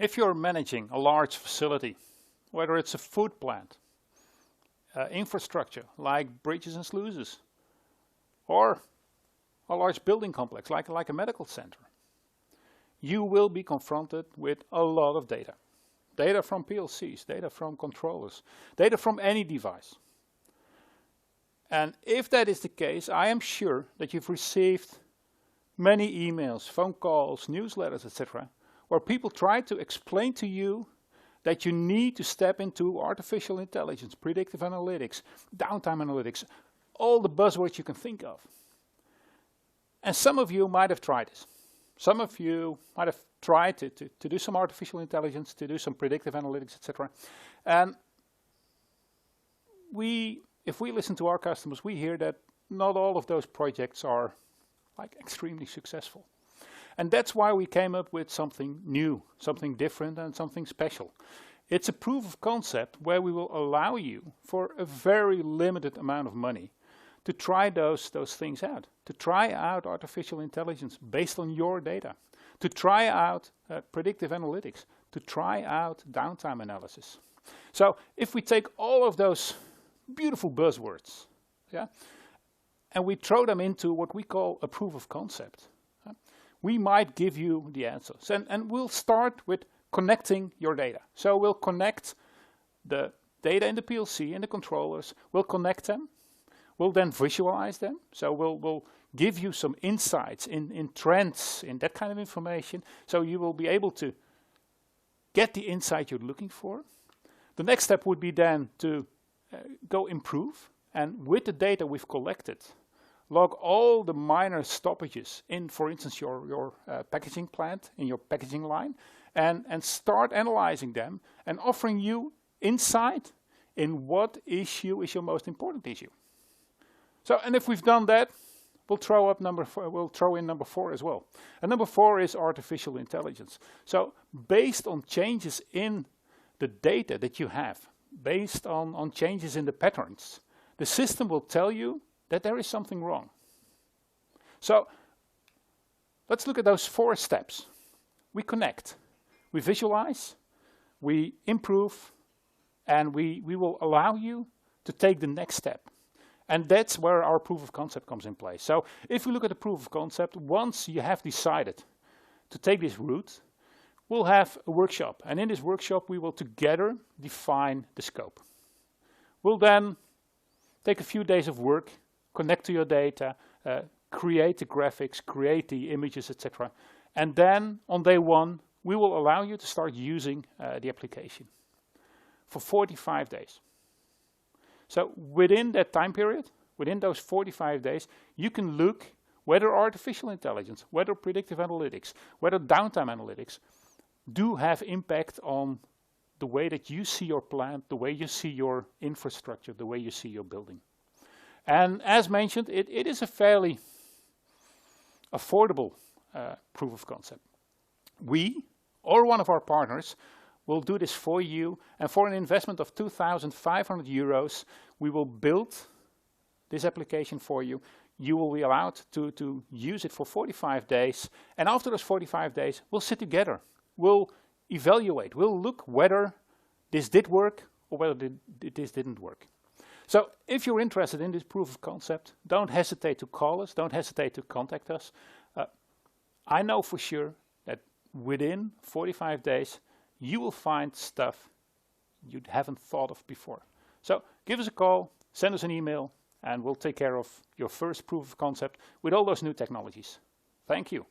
If you're managing a large facility, whether it's a food plant, infrastructure like bridges and sluices, or a large building complex like a medical center, you will be confronted with a lot of data. Data from PLCs, data from controllers, data from any device. And if that is the case, I am sure that you've received many emails, phone calls, newsletters, etc., where people try to explain to you that you need to step into artificial intelligence, predictive analytics, downtime analytics, all the buzzwords you can think of. And some of you might have tried this. Some of you might have tried to do some artificial intelligence, to do some predictive analytics, etc. And if we listen to our customers, we hear that not all of those projects are like extremely successful. And that's why we came up with something new, something different, and something special. It's a proof of concept where we will allow you, for a very limited amount of money, to try those things out, to try out artificial intelligence based on your data, to try out predictive analytics, to try out downtime analysis. So if we take all of those beautiful buzzwords, yeah, and we throw them into what we call a proof of concept, we might give you the answers. And we'll start with connecting your data. So we'll connect the data in the PLC and the controllers, we'll connect them, we'll then visualize them. So we'll give you some insights in trends, in that kind of information, so you will be able to get the insight you're looking for. The next step would be then to go improve, and with the data we've collected, log all the minor stoppages in, for instance, your packaging plant, in your packaging line, and start analyzing them and offering you insight in what issue is your most important issue. So, and if we've done that, we'll throw in number 4 as well. And number 4 is artificial intelligence. So, based on changes in the data that you have, based on changes in the patterns, the system will tell you that there is something wrong. So let's look at those 4 steps. We connect, we visualize, we improve, and we will allow you to take the next step. And that's where our proof of concept comes in place. So if we look at the proof of concept, once you have decided to take this route, we'll have a workshop. And in this workshop, we will together define the scope. We'll then take a few days of work, connect to your data, create the graphics, create the images, etc. And then on day 1, we will allow you to start using the application for 45 days. So within that time period, within those 45 days, you can look whether artificial intelligence, whether predictive analytics, whether downtime analytics do have impact on the way that you see your plant, the way you see your infrastructure, the way you see your building. And as mentioned, it is a fairly affordable proof of concept. We, or one of our partners, will do this for you, and for an investment of 2,500 euros, we will build this application for you. You will be allowed to use it for 45 days, and after those 45 days, we'll sit together. We'll evaluate, we'll look whether this did work or whether this didn't work. So if you're interested in this proof of concept, don't hesitate to call us, don't hesitate to contact us. I know for sure that within 45 days, you will find stuff you haven't thought of before. So give us a call, send us an email, and we'll take care of your first proof of concept with all those new technologies. Thank you.